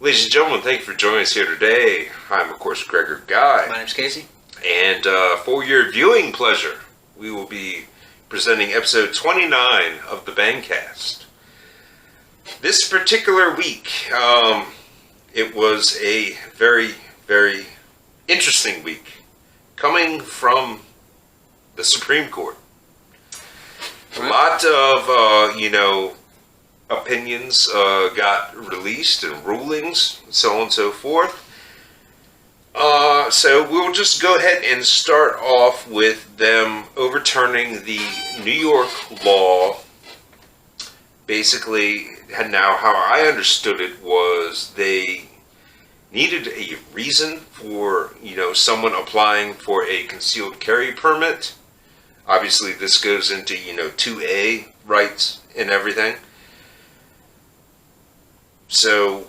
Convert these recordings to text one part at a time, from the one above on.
Ladies and gentlemen, thank you for joining us here today. I'm, of course, Gregor Guy. My name's Casey. And for your viewing pleasure, we will be presenting episode 29 of the Bangcast. This particular week, it was a very, very interesting week coming from the Supreme Court. A lot of, opinions got released and rulings, so on and so forth. So we'll just go ahead and start off with them overturning the New York law. Basically, now how I understood it was they needed a reason for, someone applying for a concealed carry permit. Obviously, this goes into, 2A rights and everything. So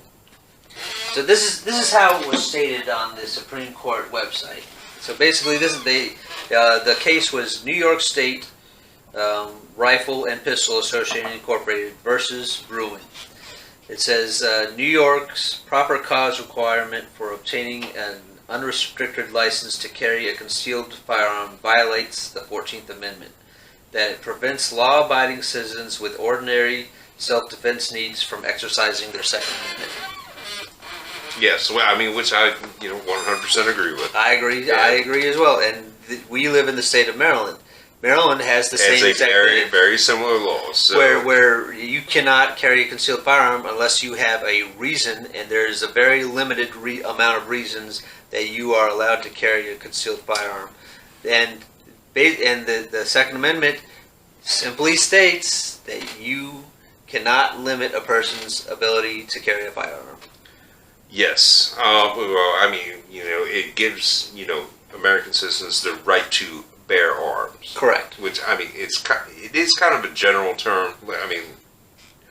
this is how it was stated on the Supreme Court website. So basically, the case was New York State Rifle and Pistol Association Incorporated versus Bruin. It says New York's proper cause requirement for obtaining an unrestricted license to carry a concealed firearm violates the 14th Amendment. That it prevents law-abiding citizens with ordinary self-defense needs from exercising their Second Amendment. Yes, well, which I, 100% agree with. I agree. Yeah. I agree as well. And we live in the state of Maryland. Maryland has the same exact thing. Very similar laws. So. Where you cannot carry a concealed firearm unless you have a reason, and there's a very limited amount of reasons that you are allowed to carry a concealed firearm. And the Second Amendment simply states that you cannot limit a person's ability to carry a firearm. Yes. It gives, American citizens the right to bear arms. Correct. Which, it is kind of a general term,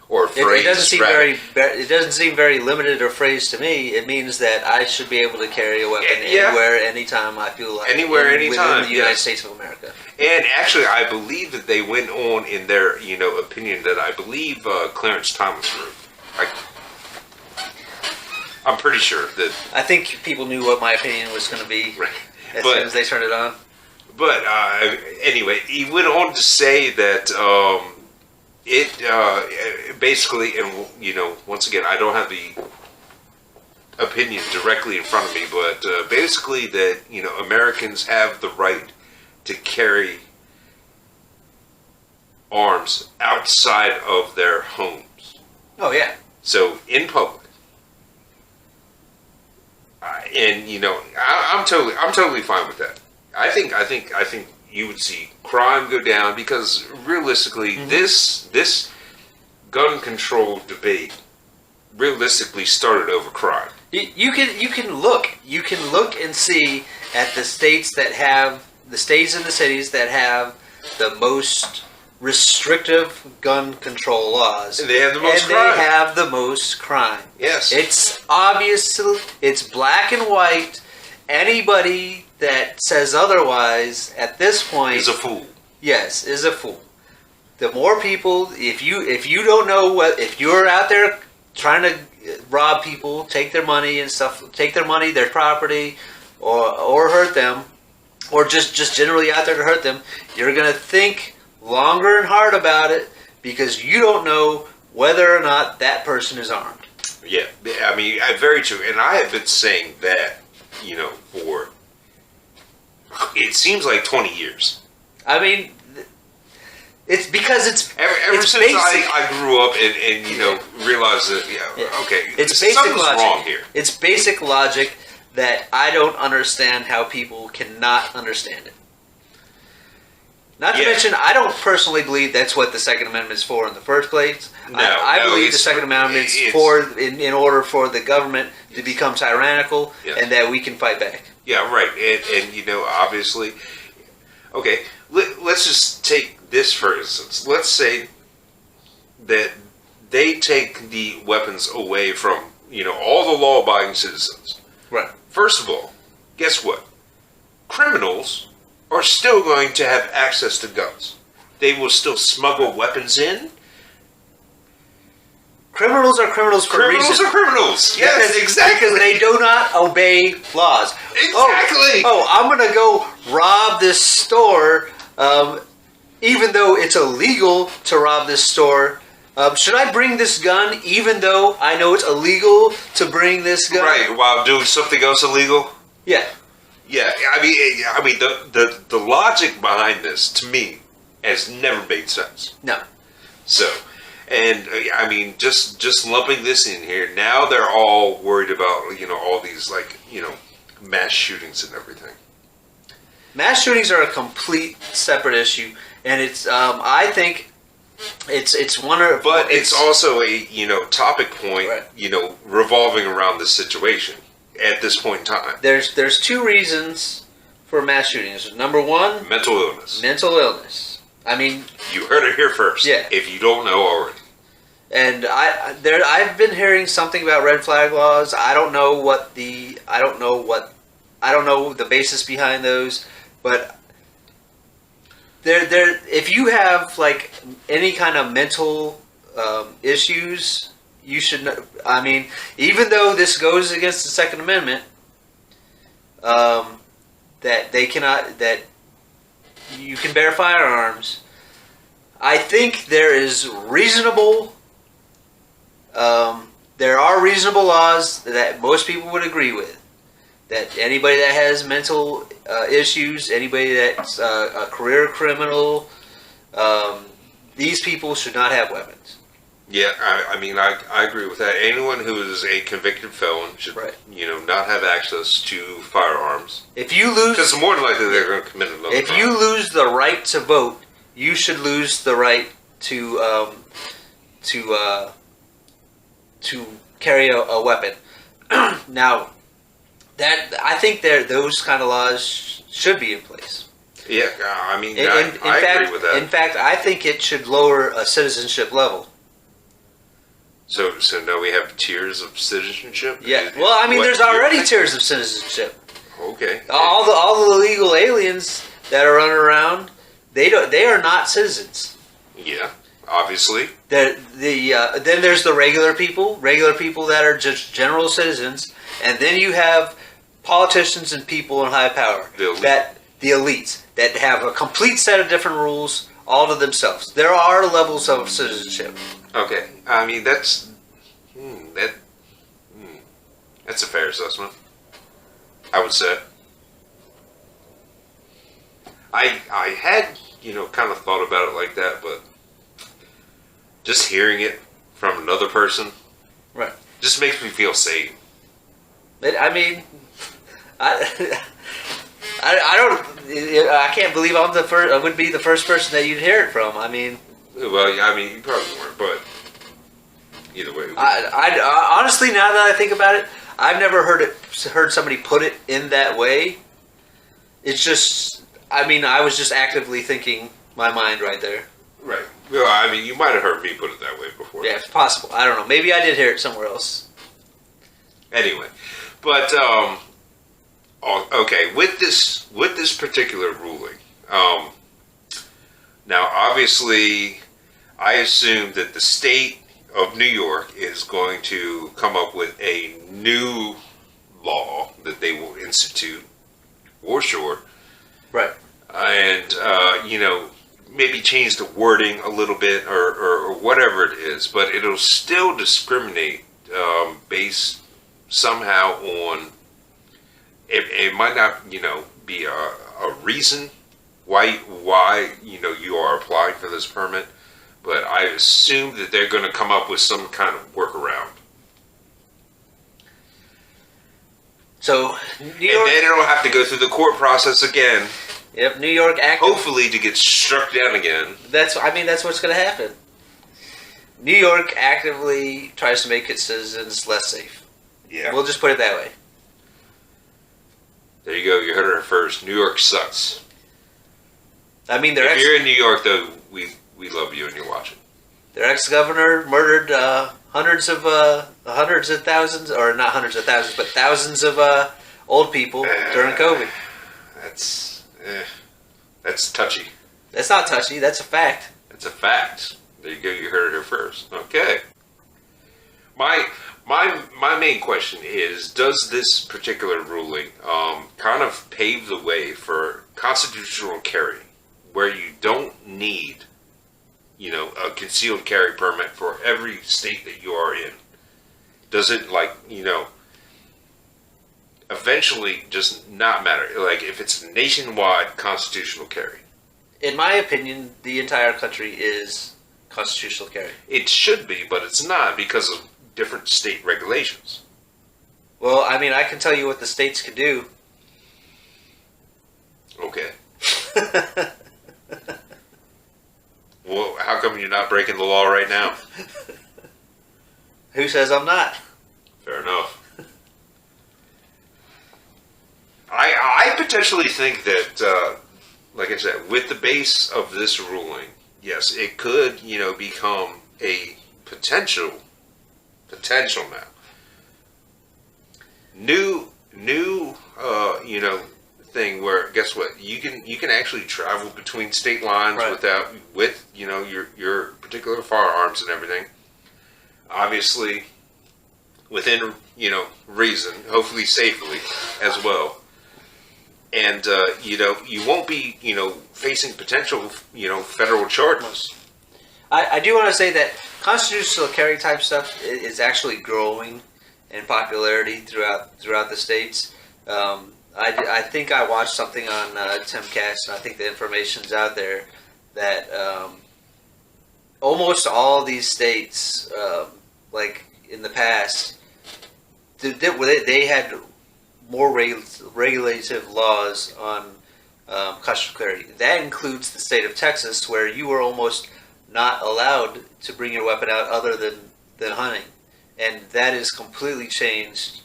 or a phrase. It doesn't seem very limited or phrased to me. It means that I should be able to carry a weapon anywhere, anytime I feel like. Anywhere, anytime. Within the United States of America. And actually, I believe that they went on in their, opinion that I believe Clarence Thomas wrote. I'm pretty sure that. I think people knew what my opinion was going to be as soon as they turned it on. But anyway, he went on to say that it basically, and once again, I don't have the opinion directly in front of me, but basically that Americans have the right to carry arms outside of their homes. Oh yeah. So in public. And I'm totally fine with that. I think you would see crime go down because realistically, this gun control debate realistically started over crime. You can look and see at the states and the cities that have the most restrictive gun control laws. And they have the most crime. They have the most crime. Yes. It's obvious. It's black and white. Anybody that says otherwise at this point is a fool. Yes, is a fool. The more people, if you don't know if you're out there trying to rob people, take their money and stuff, their property, or hurt them, or just generally out there to hurt them, you're gonna think longer and hard about it because you don't know whether or not that person is armed. Yeah, very true. And I have been saying that, for it seems like 20 years. It's because it's ever it's since basic. I grew up and realized that okay, it's basic something's logic. Wrong here. It's basic logic that I don't understand how people cannot understand it. Not to mention, I don't personally believe that's what the Second Amendment is for in the first place. No, I believe the Second Amendment is in order for the government to become tyrannical and that we can fight back. Yeah, right. And obviously, okay, let's just take this for instance. Let's say that they take the weapons away from, all the law-abiding citizens. Right. First of all, guess what? Criminals are still going to have access to guns. They will still smuggle weapons in. Criminals are criminals for a Criminals reason. are criminals. Yes, exactly. Because they do not obey laws. Exactly. I'm going to go rob this store, even though it's illegal to rob this store. Should I bring this gun, even though I know it's illegal to bring this gun? Right, while doing something else illegal? Yeah. Yeah, I mean, the logic behind this, to me, has never made sense. No. So, and I mean, just lumping this in here, now they're all worried about, all these, mass shootings and everything. Mass shootings are a complete separate issue, and it's, I think, it's one of... But it's also a, topic point, Right. Revolving around the situation at this point in time. There's two reasons for mass shootings. Number one, Mental illness. mental illness. I mean, You heard it here first. Yeah. If you don't know already. and I've been hearing something about red flag laws. I don't know the basis behind those, but if you have like any kind of mental issues, you should know. I mean, even though this goes against the Second Amendment, that you can bear firearms. I think there is reasonable. There are reasonable laws that most people would agree with. That anybody that has mental issues, anybody that's a career criminal, these people should not have weapons. Yeah, I mean, I agree with that. Anyone who is a convicted felon should, Right. Not have access to firearms. If you lose, Because more than likely they're going to commit another if crime. you lose the right to vote, you should lose the right to carry a weapon. Now, I think those kind of laws should be in place. Yeah, I mean, In I fact, agree with that. In fact, I think it should lower a citizenship level. So now we have tiers of citizenship? Yeah. Well, I mean, What there's you're already thinking? tiers of citizenship. Okay. All the illegal aliens that are running around, they are not citizens. Yeah, obviously. Then there's the regular people that are just general citizens, and then you have politicians and people in high power. The elites that have a complete set of different rules all to themselves. There are levels of citizenship. Okay. I mean, that's a fair assessment, I would say. I had, kind of thought about it like that, but just hearing it from another person, Right. just makes me feel safe. I mean, I can't believe I'm the first. I would be the first person that you'd hear it from. I mean, Well, I mean, you probably weren't, but either way. I honestly, now that I think about it, I've never heard somebody put it in that way. It's just, I mean, I was just actively thinking my mind right there. Right. Well, I mean, you might have heard me put it that way before. Yeah, it's possible. I don't know. Maybe I did hear it somewhere else. Anyway, but okay, with this particular ruling, now obviously, I assume that the state of New York is going to come up with a new law that they will institute, for sure. Right. And maybe change the wording a little bit or whatever it is, but it'll still discriminate based somehow on it might not be a reason why you are applying for this permit, but I assume that they're going to come up with some kind of workaround. So, New And York. then it'll have to go through the court process again, Yep, New York hopefully to get struck down again. That's what's going to happen. New York actively tries to make its citizens less safe. Yeah. We'll just put it that way. There you go. You heard it first. New York sucks. I mean, If you're in New York, though, we love you and you're watching. their ex-governor murdered hundreds of thousands, or not hundreds of thousands, but thousands of old people during COVID. That's touchy. That's not touchy. That's a fact. That's a fact. There you go. You heard it here first. Okay. My main question is: does this particular ruling kind of pave the way for constitutional carry, where you don't need, a concealed carry permit for every state that you are in? Does it eventually just not matter? Like if it's nationwide constitutional carry, In my opinion, the entire country is constitutional carry. it should be, but it's not because of different state regulations. Well, I mean, I can tell you what the states can do. Okay. Well, how come you're not breaking the law right now? Who says I'm not? Fair enough. I potentially think that, like I said, with the base of this ruling, yes, it could, become a potential now. New, thing where guess what? You can actually travel between state lines Right. with your particular firearms and everything. Obviously, within reason, hopefully safely as well. And you won't be facing potential federal charges. I do want to say that constitutional carry type stuff is actually growing in popularity throughout the states. I think I watched something on Timcast, and I think the information's out there that almost all these states, like in the past, they had more regulative laws on constitutional carry. That includes the state of Texas, where you were almost not allowed to bring your weapon out other than hunting, and that is completely changed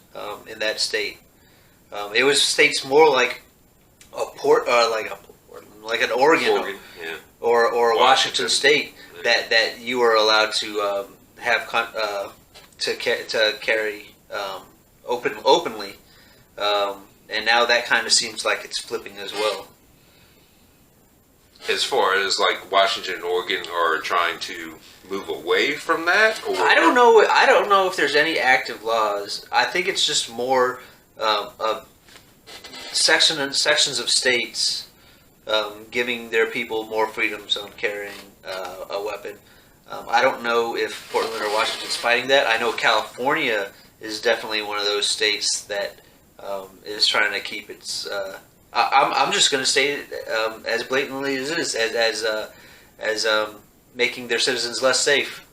in that state. It was states more like like an Oregon yeah. or Washington State Yeah. that you were allowed to have to carry openly, and now that kind of seems like it's flipping as well. As far as like Washington and Oregon are trying to move away from that, or I don't know. I don't know if there's any active laws. I think it's just more of sections of states giving their people more freedoms on carrying a weapon. I don't know if Portland or Washington's fighting that. I know California is definitely one of those states that is trying to keep its. I'm just going to state it as blatantly as it is, as making their citizens less safe.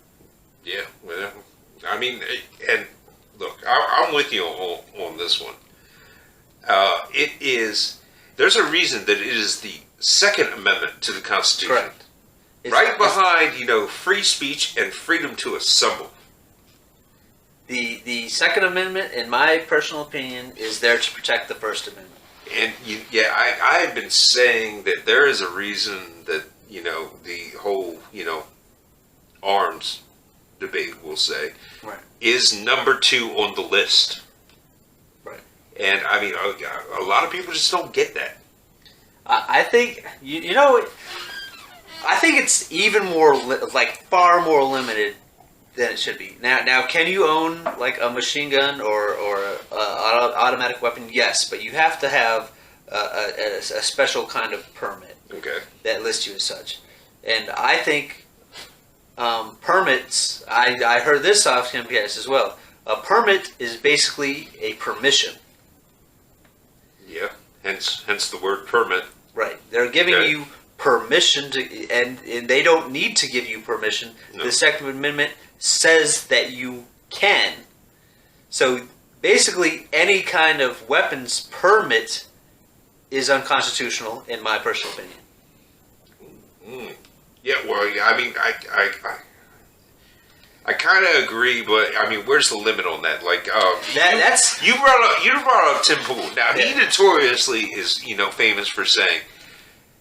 Yeah, well, I mean, and look, I'm with you on this one. It is. There's a reason that it is the Second Amendment to the Constitution. Correct. Right behind, free speech and freedom to assemble. The Second Amendment, in my personal opinion, is there to protect the First Amendment. And I've been saying that there is a reason that the whole arms debate, we'll say, Right. is number 2 on the list. Right. And I mean, a lot of people just don't get that. I think I think it's even more far more limited than it should be. Now, can you own like a machine gun or automatic weapon? Yes, but you have to have a special kind of permit Okay. that lists you as such. And I think permits. I heard this off MPS as well. A permit is basically a permission. Yeah. Hence the word permit. Right. They're giving Okay. you permission to, and they don't need to give you permission. No. The Second Amendment says that you can. So basically, any kind of weapons permit is unconstitutional, in my personal opinion. Mm. Yeah. Well, yeah, I mean, I kind of agree, but I mean, where's the limit on that? Like, That's you brought up Tim Pool. Now, he Yeah. notoriously is famous for saying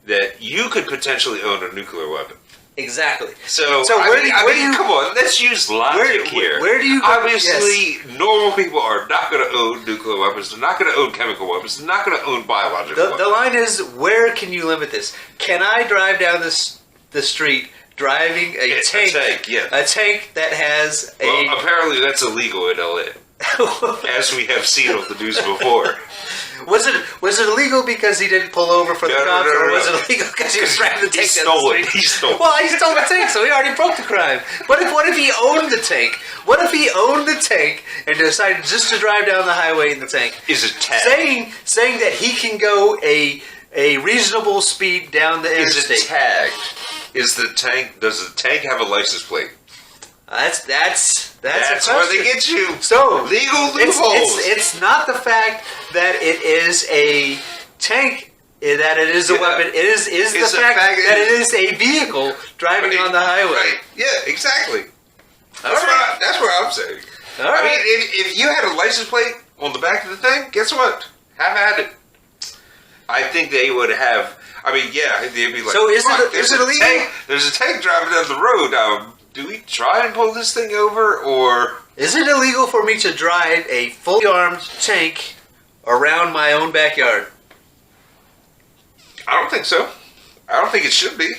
that you could potentially own a nuclear weapon. exactly. So where do you- come on, let's use logic here. Where do you go? Obviously, normal people are not going to own nuclear weapons. They're not going to own chemical weapons. They're not going to own biological weapons. The line is, where can you limit this? Can I drive down the street driving a tank. A tank, yeah. A tank that has a... Well, apparently that's illegal in LA. As we have seen on the news before. Was it illegal because he didn't pull over for the cops, or was it illegal because he was driving the tank? He stole it. Well, he stole the tank, so he already broke the crime. What if he owned the tank? What if he owned the tank and decided just to drive down the highway in the tank? Is it tagged? Saying that he can go a reasonable speed down the interstate. Is it tagged? Does the tank have a license plate? That's where they get you. So legal loopholes. It's not the fact that it is a tank, that it is a weapon. It is the fact that it is a vehicle driving on the highway. Right. Yeah, exactly. That's what I'm saying. All right. I mean, if you had a license plate on the back of the thing, guess what? Have at it. I think they would have. I mean, yeah, they'd be like, so is it illegal? There's a tank driving down the road. Do we try and pull this thing over, or... Is it illegal for me to drive a fully armed tank around my own backyard? I don't think so. I don't think it should be.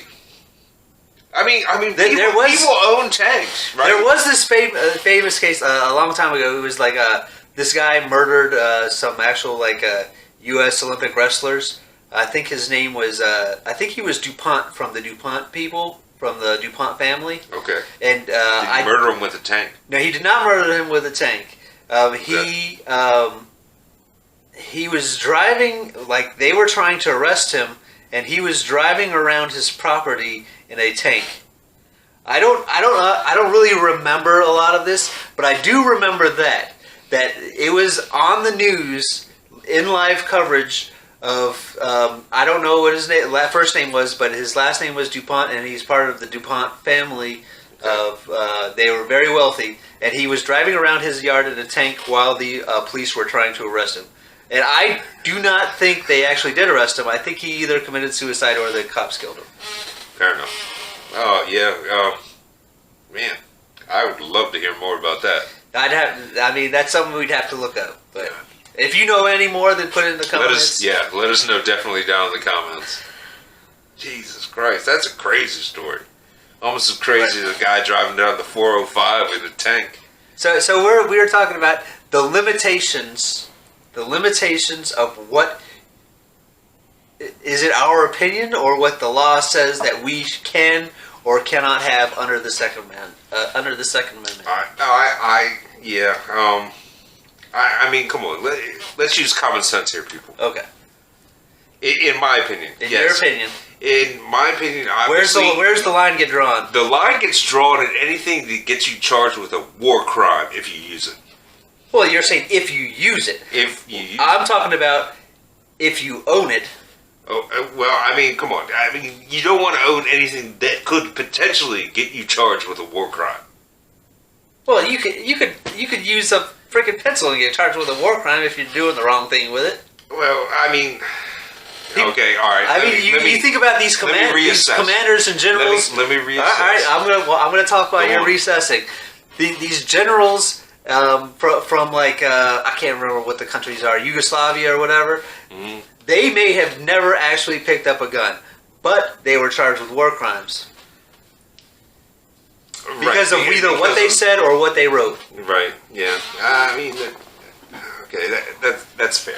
I mean, people own tanks, right? There was this famous case a long time ago. It was like this guy murdered some actual U.S. Olympic wrestlers. I think his name was... I think he was DuPont, from the DuPont people. From the DuPont family. Okay. And did he murder him with a tank? No, he did not murder him with a tank. He was driving, they were trying to arrest him, and he was driving around his property in a tank. I don't really remember a lot of this, but I do remember that it was on the news in live coverage of I don't know what his first name was, but his last name was DuPont, and he's part of the DuPont family. They were very wealthy, and he was driving around his yard in a tank while the police were trying to arrest him. And I do not think they actually did arrest him. I think he either committed suicide or the cops killed him. Fair enough. Oh yeah, man, I would love to hear more about that. That's something we'd have to look up, but. If you know any more, then put it in the comments. Let us know definitely down in the comments. Jesus Christ, that's a crazy story. Almost as crazy as a guy driving down the 405 with a tank. So we were talking about the limitations of what is it our opinion or what the law says that we can or cannot have under the Second Amendment. I mean, come on. Let's use common sense here, people. Okay. In my opinion. Your opinion. In my opinion, obviously... Where's the line get drawn? The line gets drawn at anything that gets you charged with a war crime if you use it. Well, you're saying if you use it. I'm talking about if you own it. Oh, well, I mean, come on. I mean, you don't want to own anything that could potentially get you charged with a war crime. Well, you could use a freaking pencil and get charged with a war crime if you're doing the wrong thing with it. Well, I mean, okay, all right. You think about these commanders and generals. Let me reassess. All right, I'm gonna talk about your reassessing. These generals from I can't remember what the countries are, Yugoslavia or whatever. Mm-hmm. They may have never actually picked up a gun, but they were charged with war crimes. Because of either what they said or what they wrote. Right. Yeah. I mean, okay. That's fair.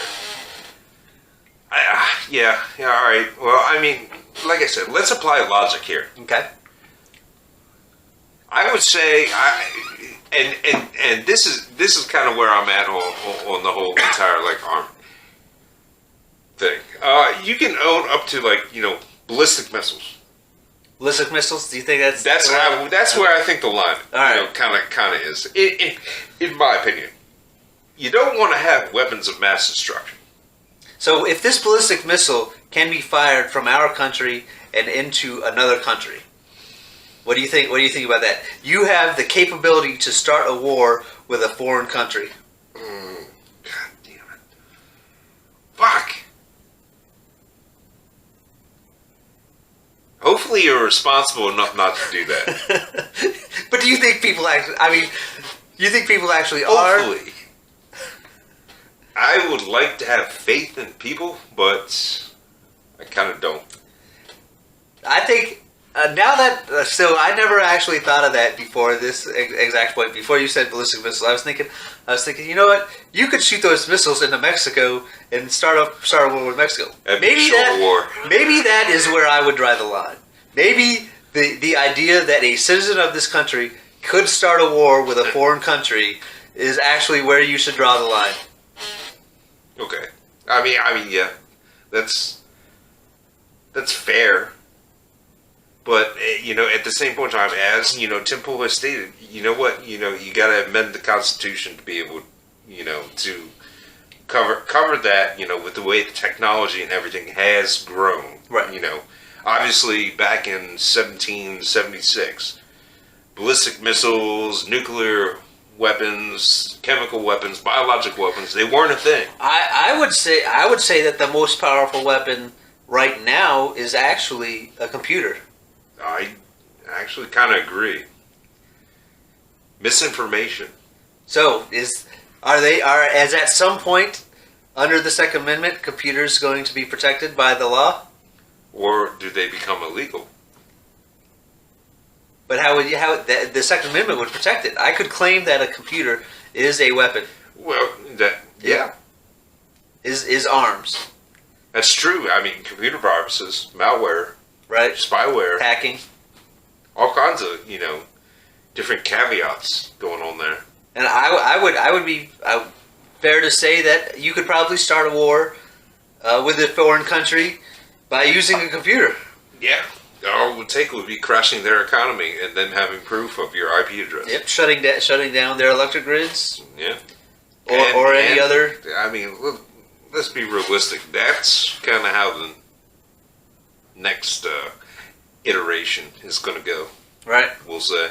Yeah. All right. Well, I mean, like I said, let's apply logic here. Okay. I would say, and this is kind of where I'm at on the whole entire arm thing. You can own up to ballistic missiles. Ballistic missiles? Do you think that's where I think the line, kind of is. In my opinion, you don't want to have weapons of mass destruction. So, if this ballistic missile can be fired from our country and into another country, what do you think? What do you think about that? You have the capability to start a war with a foreign country. God damn it! Fuck. Hopefully you're responsible enough not to do that. But do you think people actually... you think people actually Hopefully. I would like to have faith in people, but I kind of don't. I think Now that so I never actually thought of that before this exact point. Before you said ballistic missiles, I was thinking, you know what? You could shoot those missiles into Mexico and start a war with Mexico. That'd be a short war. Maybe that is where I would draw the line. Maybe the idea that a citizen of this country could start a war with a foreign country is actually where you should draw the line. Okay. I mean, yeah, that's fair. But, at the same point in time, as, Tim Pool has stated, you know what, you got to amend the Constitution to be able, to cover that, with the way the technology and everything has grown. Right. Obviously, back in 1776, ballistic missiles, nuclear weapons, chemical weapons, biological weapons, they weren't a thing. I would say that the most powerful weapon right now is actually a computer. I actually kind of agree. Misinformation. So are at some point under the Second Amendment computers going to be protected by the law? Or do they become illegal? But how the Second Amendment would protect it? I could claim that a computer is a weapon. Well, yeah. Is arms. That's true. I mean, computer viruses, malware, right? Spyware, hacking, all kinds of different caveats going on there. And I would be fair to say that you could probably start a war with a foreign country by using a computer. Yeah. All it would take would be crashing their economy and then having proof of your IP address. Yep, shutting down their electric grids. Yeah. Or any other. I mean, let's be realistic. That's kind of how the next iteration is going to go. Right. We'll say.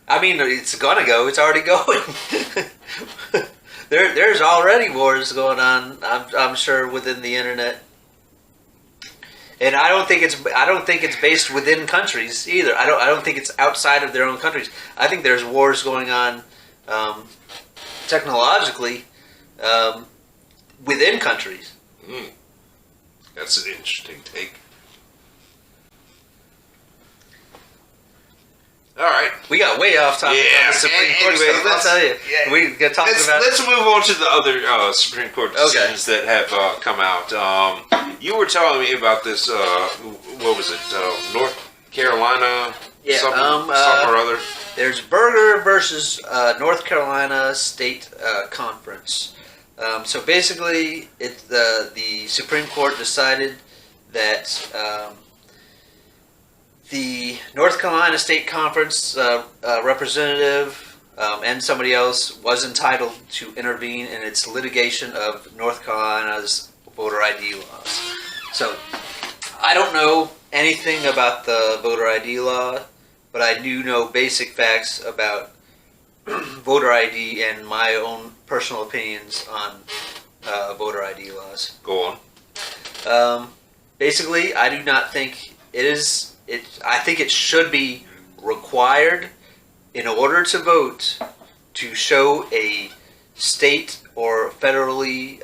I mean, it's going to go. It's already going. There's already wars going on, I'm sure, within the internet. And I don't think it's based within countries either. I don't think it's outside of their own countries. I think there's wars going on technologically within countries. That's an interesting take. All right, we got way off topic on the Supreme Court stuff. I'll tell you, we got talking about. Let's move on to the other Supreme Court decisions that have come out. You were telling me about this. What was it? North Carolina. Yeah. Something or other. There's Berger versus North Carolina State Conference. So basically, the Supreme Court decided that the North Carolina State Conference representative and somebody else was entitled to intervene in its litigation of North Carolina's voter ID laws. So I don't know anything about the voter ID law, but I do know basic facts about voter ID and my own personal opinions on voter ID laws. Go on. Basically, I do not think it is. I think it should be required in order to vote to show a state or federally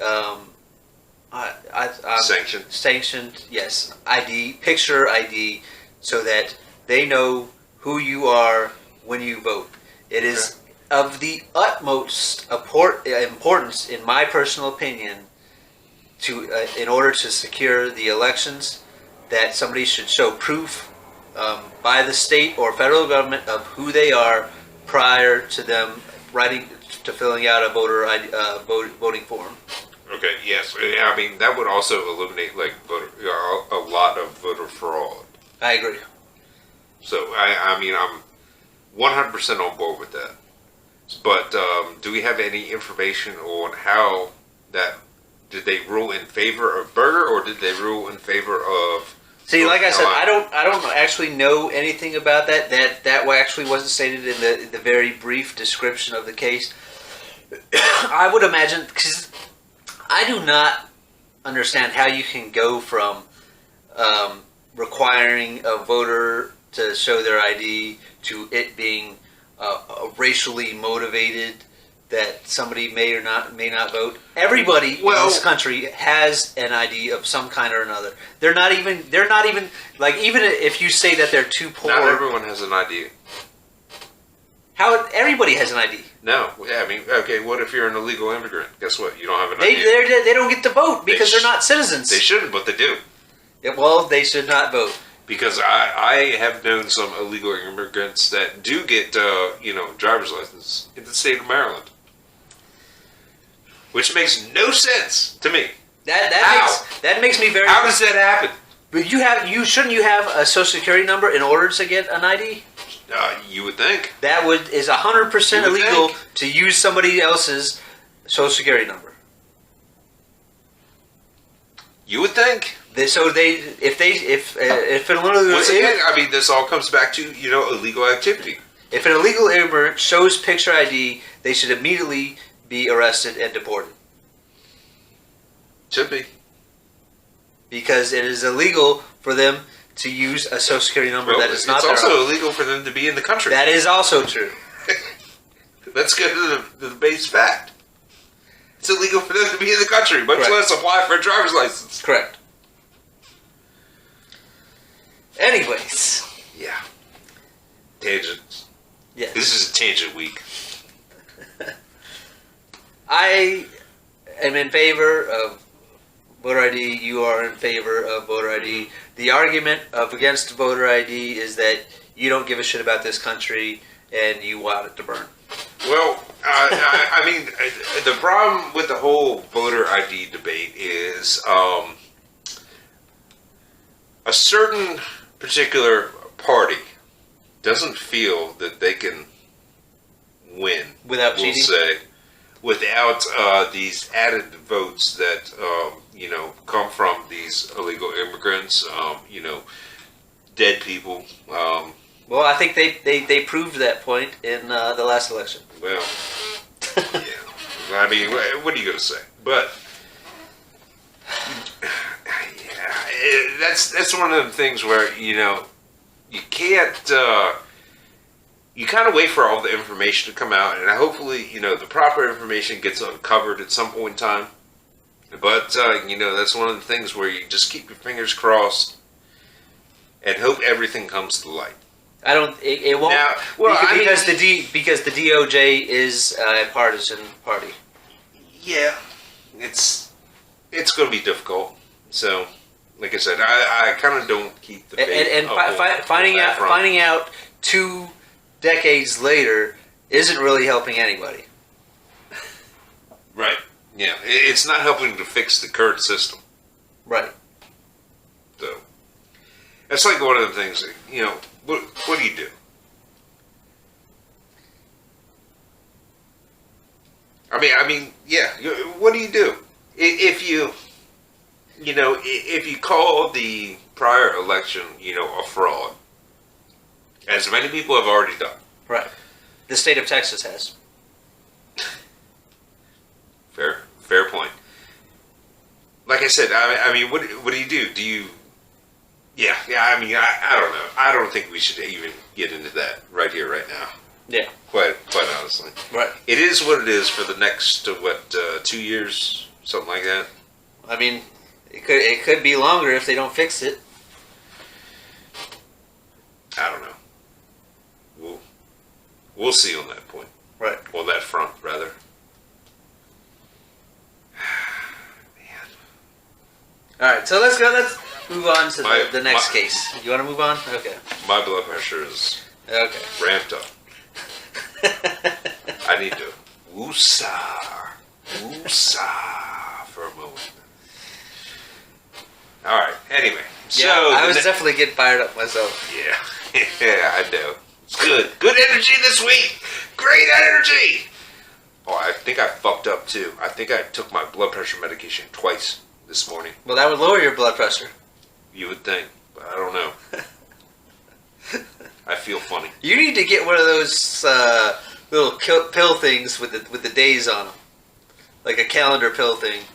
sanctioned, yes, ID, picture ID, so that they know who you are when you vote. It is of the utmost importance, in my personal opinion, to in order to secure the elections, that somebody should show proof by the state or federal government of who they are prior to them filling out a voter ID, voting form. Okay. Yes. I mean, that would also eliminate a lot of voter fraud. I agree. So I mean, I'm 100% on board with that. But do we have any information on how that? Did they rule in favor of Berger, or did they rule in favor of? See, like I said, I don't actually know anything about that. That actually wasn't stated in the very brief description of the case. I would imagine, because I do not understand how you can go from requiring a voter to show their ID to it being a racially motivated that somebody may not vote. Everybody in this country has an ID of some kind or another. They're not even like, even if you say that they're too poor. Not everyone has an ID. How everybody has an ID? No, yeah, I mean, okay. What if you're an illegal immigrant? Guess what? You don't have an ID. They don't get to vote because they're not citizens. They shouldn't, but they do. Yeah, well, they should not vote. Because I have known some illegal immigrants that do get driver's license in the state of Maryland, which makes no sense to me. That makes me very. How does that happen? But shouldn't you have a social security number in order to get an ID? You would think that is 100% illegal to use somebody else's social security number. You would think. If an illegal once again, I mean, this all comes back to illegal activity. If an illegal immigrant shows picture ID, they should immediately be arrested and deported. Should be. Because it is illegal for them to use a social security number that is not their own. It's also illegal for them to be in the country. That is also true. Let's get to the base fact. It's illegal for them to be in the country, much less apply for a driver's license. Correct. Anyways. Yeah. Tangents. Yeah. This is a tangent week. I am in favor of voter ID. You are in favor of voter ID. The argument against voter ID is that you don't give a shit about this country and you want it to burn. Well, I mean, the problem with the whole voter ID debate is a certain particular party doesn't feel that they can win without cheating. Without these added votes that come from these illegal immigrants, dead people. Well, I think they proved that point in the last election. Well, yeah. I mean, what are you going to say? But yeah, that's one of the things where you can't. You kind of wait for all the information to come out, and hopefully, the proper information gets uncovered at some point in time. But that's one of the things where you just keep your fingers crossed and hope everything comes to light. I don't. It won't. Now, because the DOJ is a partisan party. Yeah, it's going to be difficult. So, like I said, I kind of don't keep the faith. And finding out 2 decades later isn't really helping anybody. Right. Yeah, it's not helping to fix the current system. Right. So, it's like one of the things. What do you do? I mean, yeah. What do you do if you call the prior election, a fraud, as many people have already done? Right. The state of Texas has. Fair point. Like I said, I mean, what do you do? Do you? Yeah. I mean, I don't know. I don't think we should even get into that right here, right now. Yeah. Quite honestly. Right. It is what it is for the next 2 years, something like that. I mean, it could be longer if they don't fix it. I don't know. We'll see on that point. Right. On that front, rather. All right, so let's move on to the next case. You want to move on? Okay. My blood pressure is ramped up. I need to woosah for a moment. All right. Anyway, yeah, I was definitely getting fired up myself. Yeah, yeah, I know. It's good. Good energy this week. Great energy. Oh, I think I fucked up too. I think I took my blood pressure medication twice this morning. Well, that would lower your blood pressure. You would think, but I don't know. I feel funny. You need to get one of those little pill things with the days on them, like a calendar pill thing.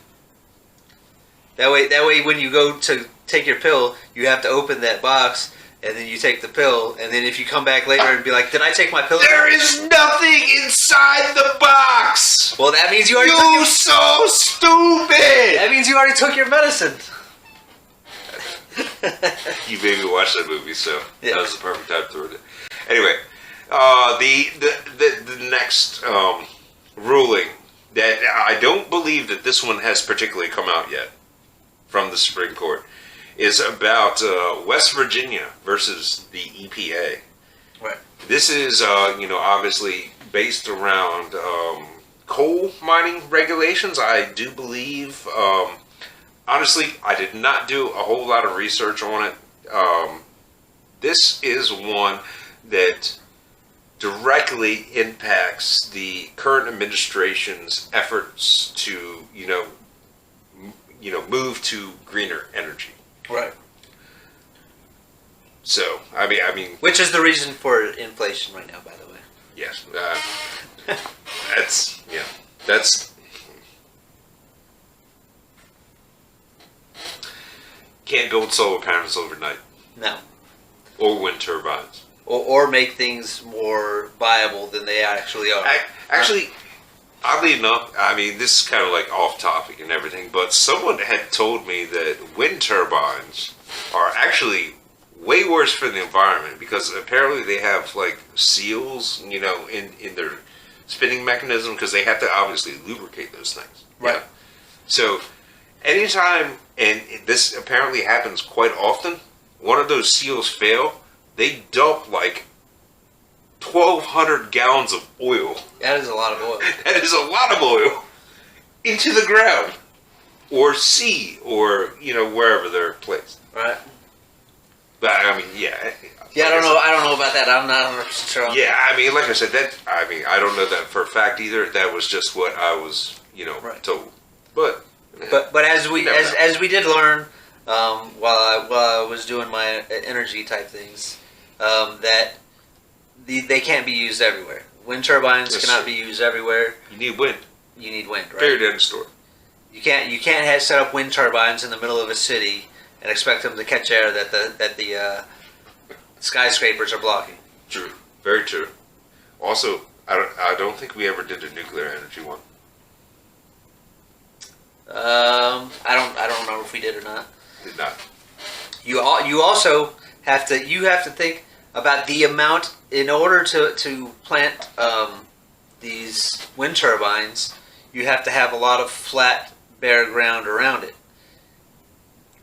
That way, when you go to take your pill, you have to open that box and then you take the pill, and then if you come back later and be like, "Did I take my pill?" There is nothing inside the box. Well, that means you already. You so stupid. That means you already took your medicine. You made me watch that movie, so Yeah. that was the perfect time to throw it. Anyway, the next ruling that I don't believe that this one has particularly come out yet from the Supreme Court is about West Virginia versus the EPA. Right. This is obviously based around coal mining regulations. I do believe. Honestly, I did not do a whole lot of research on it. This is one that directly impacts the current administration's efforts to, move to greener energy. Right. So, I mean, Which is the reason for inflation right now, by the way. yes, that's. Can't go with solar panels overnight. No. Or wind turbines. Or make things more viable than they actually are. Actually, oddly enough, I mean, this is kind of like off topic and everything, but someone had told me that wind turbines are actually way worse for the environment because apparently they have like seals, in their spinning mechanism because they have to obviously lubricate those things. Right. Yeah. So, anytime, and this apparently happens quite often, one of those seals fail, they dump like 1,200 gallons of oil. That is a lot of oil. That is a lot of oil into the ground or sea or, wherever they're placed. Right. But, I mean, yeah. Yeah, I don't know about that. I'm not 100% sure. Yeah, I mean, like I said, I don't know that for a fact either. That was just what I was, Right. told. But as we did learn while I was doing my energy type things, that they can't be used everywhere. Wind turbines Yes, cannot sir. be used everywhere. you need wind. You need wind, right? Period, end of story. You can't set up wind turbines in the middle of a city and expect them to catch air that the skyscrapers are blocking. True. Very true. Also, I don't think we ever did a nuclear energy one. I don't remember if we did or not. Did not. You also have to think about the amount in order to plant these wind turbines. You have to have a lot of flat, bare ground around it.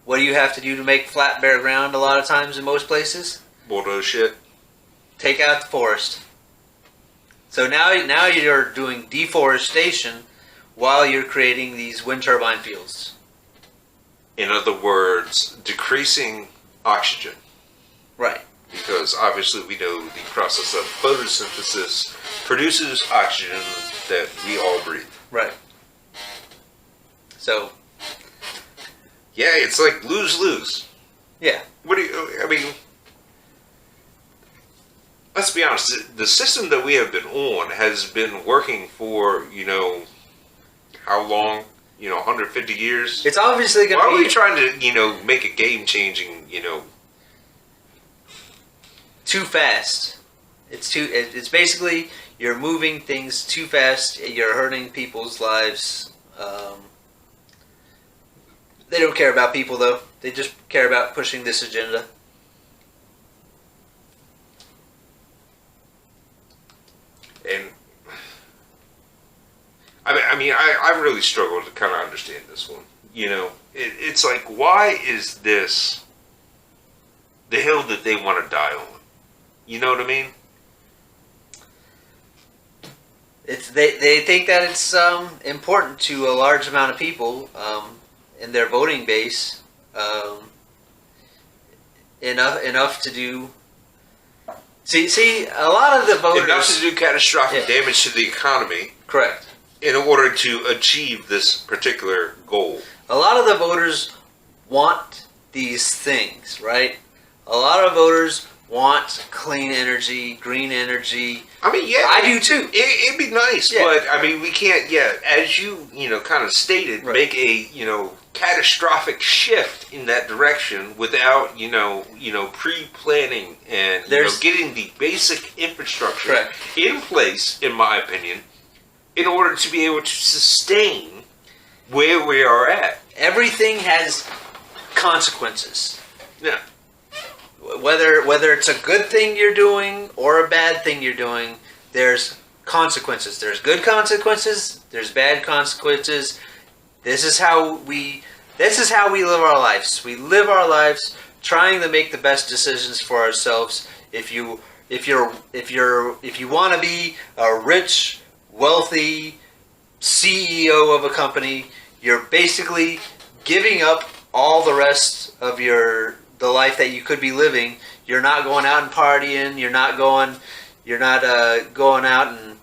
What do you have to do to make flat, bare ground? A lot of times in most places, Bulldoze shit. take out the forest. So now you're doing deforestation while you're creating these wind turbine fields. In other words, decreasing oxygen. Right. Because obviously we know the process of photosynthesis produces oxygen that we all breathe. Right. So, Yeah, it's like lose-lose. yeah. I mean, let's be honest, the system that we have been on has been working for, how long? 150 years? It's obviously going Why to are be we trying to, make a game-changing, too fast. It's basically you're moving things too fast. You're hurting people's lives. They don't care about people though. They just care about pushing this agenda. And I really struggle to kind of understand this one. It's like, why is this the hill that they want to die on? You know what I mean? They think that it's important to a large amount of people in their voting base, enough to do. See, a lot of the voters Enough to do catastrophic damage to the economy correct. in order to achieve this particular goal. A lot of the voters want these things, right? A lot of voters want clean energy, green energy. I mean, yeah, I do too. It'd be nice, Yeah. but I mean, we can't. Yeah, as you kind of stated, Right. make a catastrophic shift in that direction without pre-planning and getting the basic infrastructure Correct. in place. In my opinion, in order to be able to sustain where we are at. Everything has consequences. Yeah. Whether it's a good thing you're doing or a bad thing you're doing, there's consequences. There's good consequences. There's bad consequences. This is how we live our lives. We live our lives trying to make the best decisions for ourselves. If you want to be a rich, wealthy CEO of a company, you're basically giving up all the rest of the life that you could be living. You're not going out and partying. You're not going out and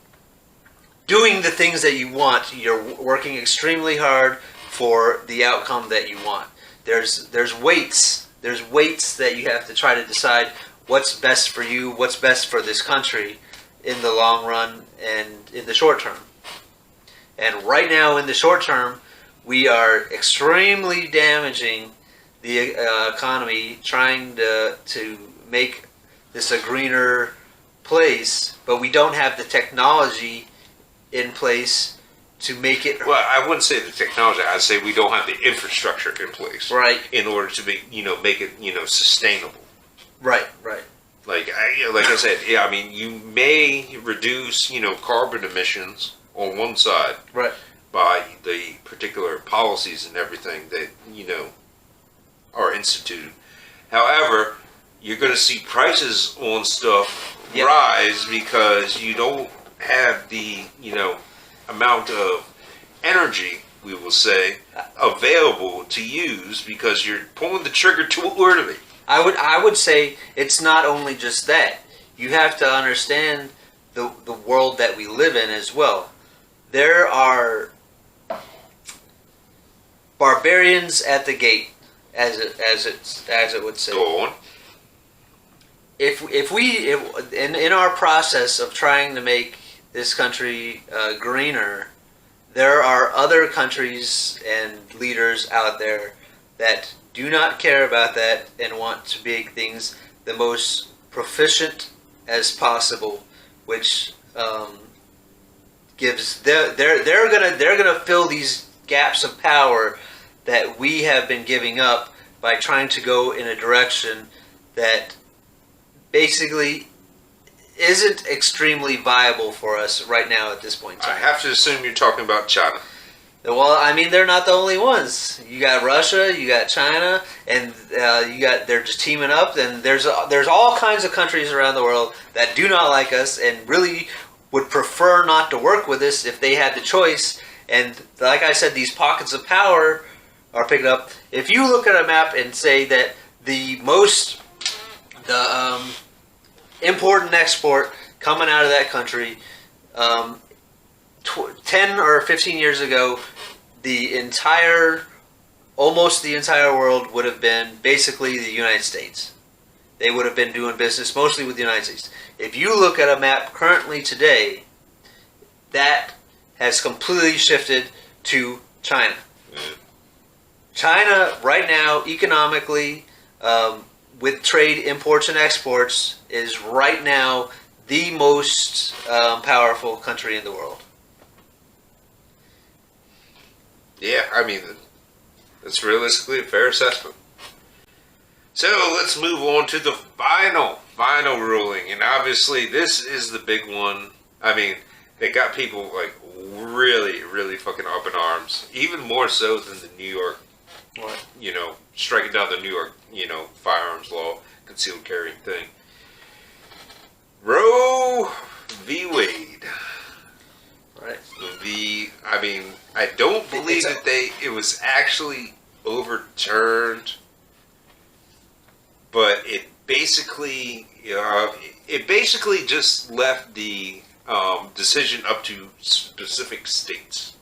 doing the things that you want. You're working extremely hard for the outcome that you want. There's weights. There's weights that you have to try to decide what's best for you, what's best for this country in the long run and in the short term. And right now, in the short term, we are extremely damaging the economy, trying to make this a greener place, but we don't have the technology in place to make it. Well, I wouldn't say the technology. I'd say we don't have the infrastructure in place, Right. in order to make it sustainable. Right. Like I said, yeah. I mean, you may reduce carbon emissions on one side, Right. by the particular policies and everything that are instituted. However, you're going to see prices on stuff Yep. rise because you don't have the amount of energy, we will say, available to use because you're pulling the trigger too early. I would say it's not only just that. You have to understand the world that we live in as well. There are barbarians at the gate, as it would say. Go on. If in our process of trying to make this country greener, there are other countries and leaders out there that do not care about that and want to make things the most proficient as possible, which gives they're gonna fill these gaps of power that we have been giving up by trying to go in a direction that basically isn't extremely viable for us right now at this point in I time. have to assume you're talking about China. Well, I mean, they're not the only ones. You got Russia, you got China, and they're just teaming up. And there's all kinds of countries around the world that do not like us and really would prefer not to work with us if they had the choice. And like I said, these pockets of power are picking up. If you look at a map and say that the import and export coming out of that country, 10 or 15 years ago, almost the entire world would have been basically the United States. They would have been doing business mostly with the United States. If you look at a map currently today, that has completely shifted to China. China, right now, economically, with trade imports and exports, is right now the most powerful country in the world. Yeah, I mean, that's realistically a fair assessment. So let's move on to the final ruling. And obviously this is the big one. I mean, they got people like really, really fucking up in arms. Even more so than the New York, What? striking down the New York, firearms law, concealed carrying thing. Roe v. Wade. Right. I don't believe that it was actually overturned, but it basically just left the decision up to specific states.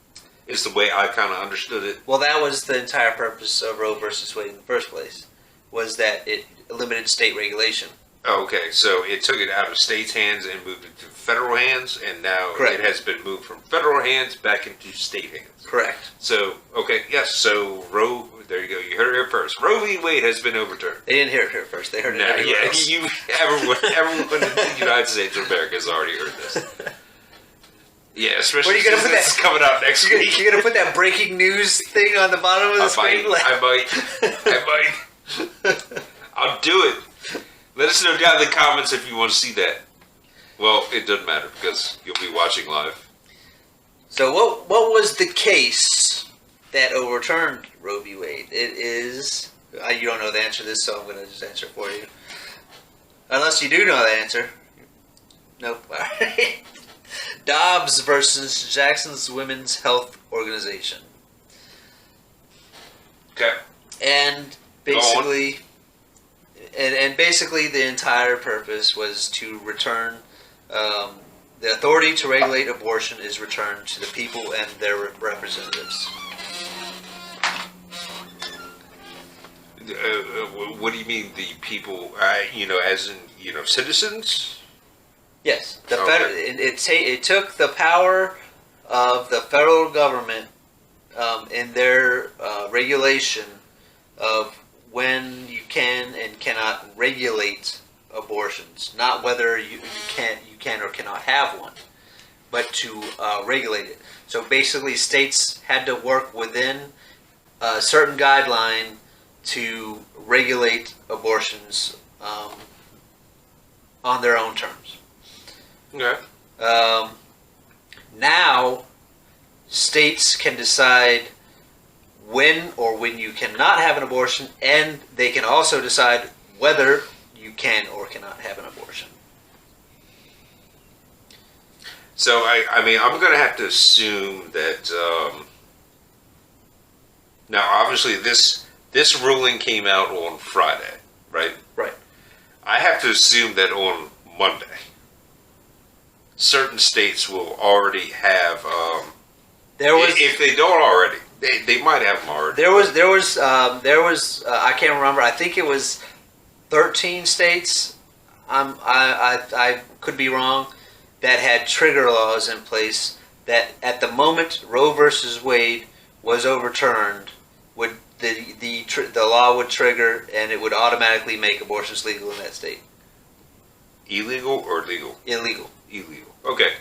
Is the way I kind of understood it. Well, that was the entire purpose of Roe versus Wade in the first place, was that it limited state regulation. Oh, okay, so it took it out of states' hands and moved it to federal hands, and now Correct. it has been moved from federal hands back into state hands. Correct. So, okay, yes, so Roe, there you go, you heard it here first. Roe v. Wade has been overturned. They didn't hear it here first. They heard it everywhere else. Everyone in the United States of America has already heard this. Yeah, especially What are you gonna since put this is coming out next week. You're gonna put that breaking news thing on the bottom of the screen? I might. I'll do it. Let us know down in the comments if you want to see that. Well, it doesn't matter because you'll be watching live. So what was the case that overturned Roe v. Wade? It is... you don't know the answer to this, so I'm going to just answer for you. Unless you do know the answer. Nope. All right. Dobbs versus Jackson's Women's Health Organization. Okay. And basically... And basically, the entire purpose was to return the authority to regulate abortion is returned to the people and their representatives. What do you mean, the people? As in citizens? Yes, the it took the power of the federal government in their regulation of when you can and cannot regulate abortions, not whether you can or cannot have one, but to regulate it. So basically, states had to work within a certain guideline to regulate abortions on their own terms. Okay. Now, states can decide when or when you cannot have an abortion, and they can also decide whether you can or cannot have an abortion. So I'm going to have to assume that. Now, obviously, this ruling came out on Friday, right? Right. I have to assume that on Monday, certain states will already have. If they don't already. They might have them already. There was I can't remember. I think it was 13 states. I could be wrong. That had trigger laws in place. That at the moment Roe versus Wade was overturned, would the law would trigger and it would automatically make abortions legal in that state. Illegal or legal? Illegal. Illegal. Okay,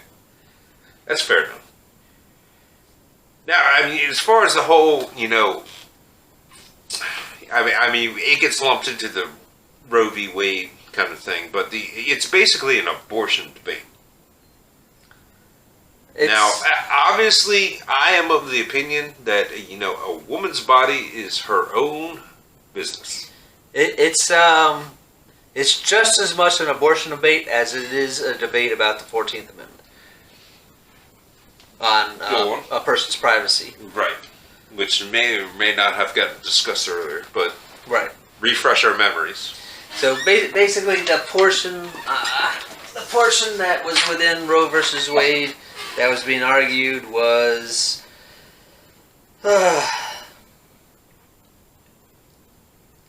that's fair enough. Now, as far as the whole, it gets lumped into the Roe v. Wade kind of thing, but it's basically an abortion debate. Now, obviously, I am of the opinion that, a woman's body is her own business. It's just as much an abortion debate as it is a debate about the 14th Amendment. On a person's privacy. Right. Which may or may not have gotten discussed earlier, but right. Refresh our memories. So basically the portion that was within Roe versus Wade that was being argued was give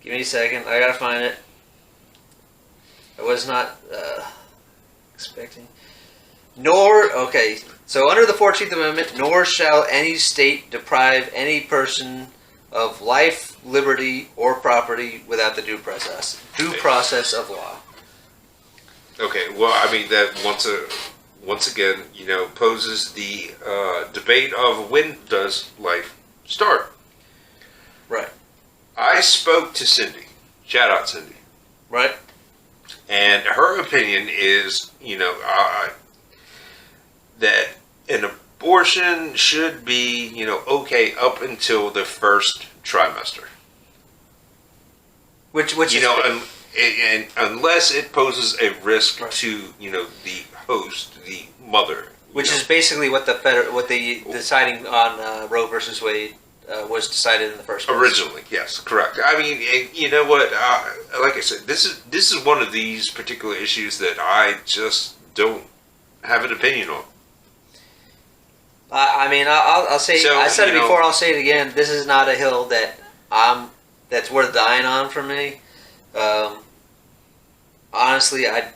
me a second, I gotta find it. I was not expecting. So under the 14th Amendment, nor shall any state deprive any person of life, liberty, or property without the due process of law. Okay, well, that once again, poses the debate of when does life start? Right. I spoke to Cindy. Shout out, Cindy. Right. And her opinion is, that an abortion should be, okay up until the first trimester. Which and unless it poses a risk right. to, the host, the mother. Which is basically what the deciding on Roe versus Wade was decided in the first place. Originally, yes, correct. You know what? Like I said, this is one of these particular issues that I just don't have an opinion on. I'll say. So, I said it before. I'll say it again. This is not a hill that's worth dying on for me. honestly, I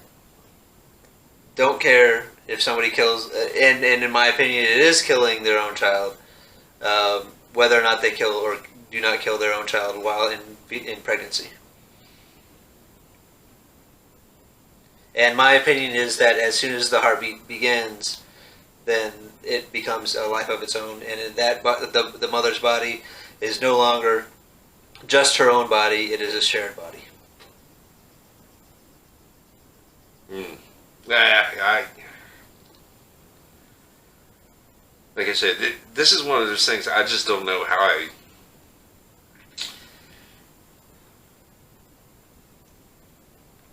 don't care if somebody kills, and in my opinion, it is killing their own child, whether or not they kill or do not kill their own child while in pregnancy. And my opinion is that as soon as the heartbeat begins, then it becomes a life of its own, and in that the mother's body is no longer just her own body; it is a shared body. Like I said, this is one of those things I just don't know how I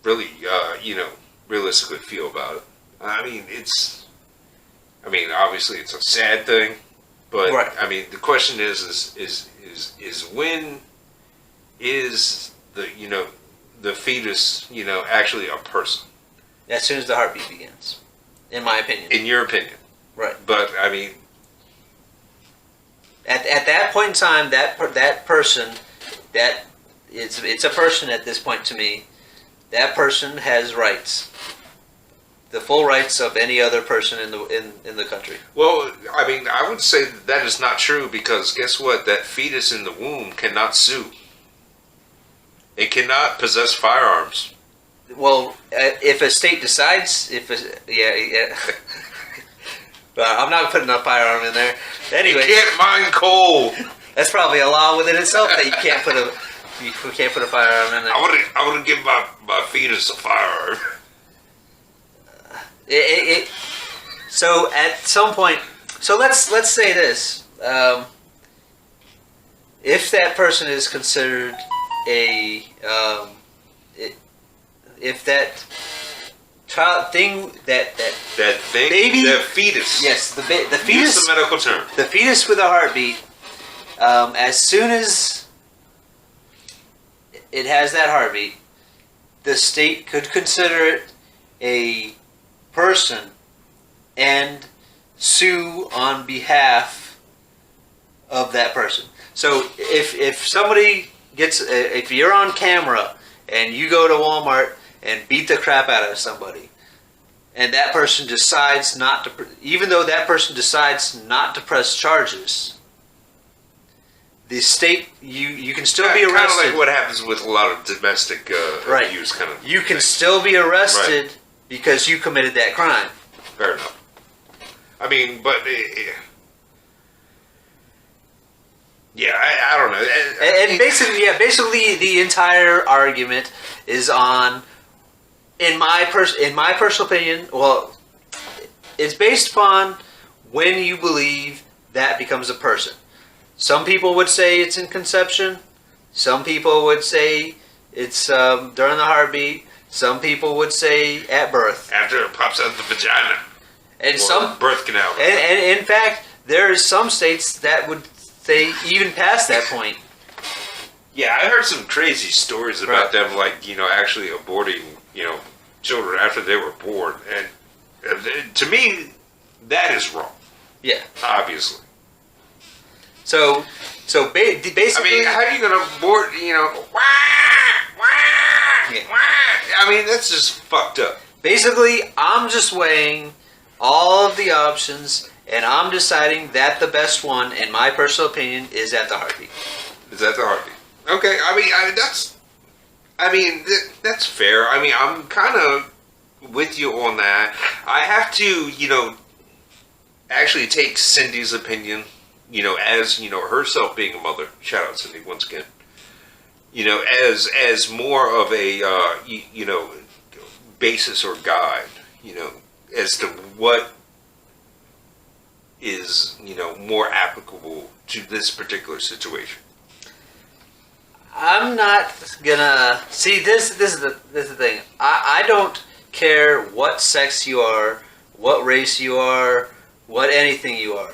really, realistically feel about it. I mean, obviously it's a sad thing, but Right. I mean, the question is when is the fetus, actually a person? As soon as the heartbeat begins, in my opinion. In your opinion. Right. But I mean, At that point in time, that person, that it's a person at this point to me. That person has rights, the full rights of any other person in the country. well, I mean, I would say that is not true because guess what? That fetus in the womb cannot sue. It cannot possess firearms. Well, if a state decides, yeah. Well, I'm not putting a firearm in there. Anyway, You can't mine coal. that's probably a law within itself that you can't put a firearm in there. I wouldn't give my fetus a firearm. So at some point, so let's say this: if that person is considered if that child thing that Thing, baby, that fetus. yes, the Use fetus, the medical term. the fetus with a heartbeat, as soon as it has that heartbeat, the state could consider it a person and sue on behalf of that person. So if somebody gets, if you're on camera and you go to Walmart and beat the crap out of somebody, and that person decides not to, even though that person decides not to press charges, the state, you can still be Kind of arrested. like what happens with a lot of domestic Right. abuse kind of You can thing. still be arrested because you committed that crime. Fair enough. I mean, but yeah, I don't know. And basically the entire argument is on, in my personal opinion, well, it's based upon when you believe that becomes a person. Some people would say it's in conception. Some people would say it's during the heartbeat. Some people would say at birth. After it pops out the vagina And or some, birth canal. and in fact, there are some states that would say even past that point. Yeah, I heard some crazy stories about Right. them, like actually aborting children after they were born, and to me, that is wrong. Yeah. Obviously. So basically, I mean, how are you gonna abort? Wah, wah, Yeah. wah. I mean, that's just fucked up. basically, I'm just weighing all of the options, and I'm deciding that the best one, in my personal opinion, is at the heartbeat. Is that the heartbeat? Okay, that's fair. I mean, I'm kind of with you on that. I have to, actually take Cindy's opinion, as, herself being a mother. Shout out Cindy once again. As more of a, basis or guide, as to what is, more applicable to this particular situation. I'm not gonna see this. This is the thing. I don't care what sex you are, what race you are, what anything you are.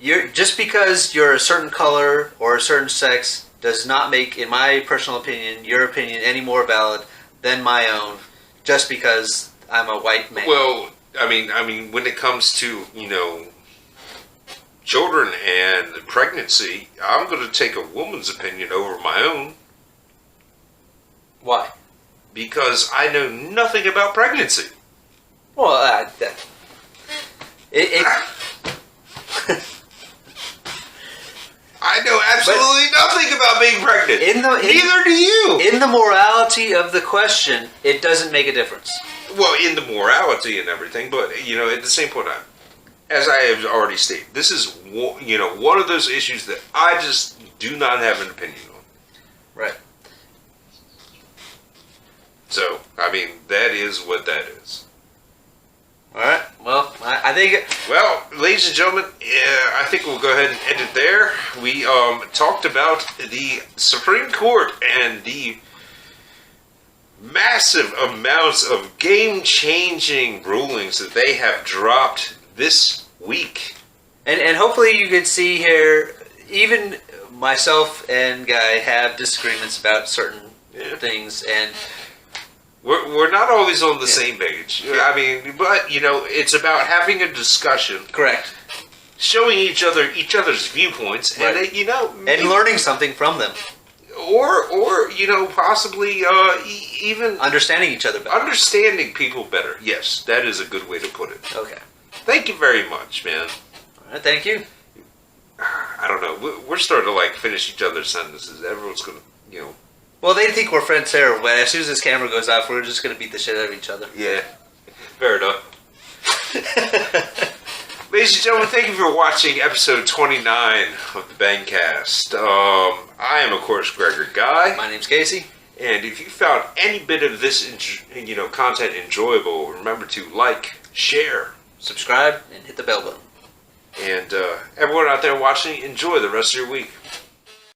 You're just because you're a certain color or a certain sex does not make, in my personal opinion, your opinion any more valid than my own. Just because I'm a white man. Well, I mean, when it comes to children and pregnancy, I'm going to take a woman's opinion over my own Why? because I know nothing about pregnancy. Well, it I know absolutely nothing about being pregnant. Neither do you. In the morality of the question, it doesn't make a difference. Well, in the morality and everything, but at the same point, as I have already stated, this is one of those issues that I just do not have an opinion on. Right. So, I mean, that is what that is. All right. Well, I think. Well, ladies and gentlemen, I think we'll go ahead and end it there. We talked about the Supreme Court and the massive amounts of game-changing rulings that they have dropped this week. And hopefully you can see here, even myself and Guy have disagreements about certain things, and we're not always on the same page. I mean, but it's about having a discussion. Correct. Showing each other's viewpoints, right. And and learning something from them. Or possibly even understanding each other better. Understanding people better. Yes, that is a good way to put it. Okay. Thank you very much, man. All right, thank you. I don't know. We're starting to finish each other's sentences. Everyone's going to, Well, they think we're friends here, but as soon as this camera goes off, we're just going to beat the shit out of each other. Yeah. Fair enough. Ladies and gentlemen, thank you for watching episode 29 of the Bangcast. I am, of course, Gregor Guy. My name's Casey. And if you found any bit of this, content enjoyable, remember to like, share, subscribe, and hit the bell button. And everyone out there watching, enjoy the rest of your week.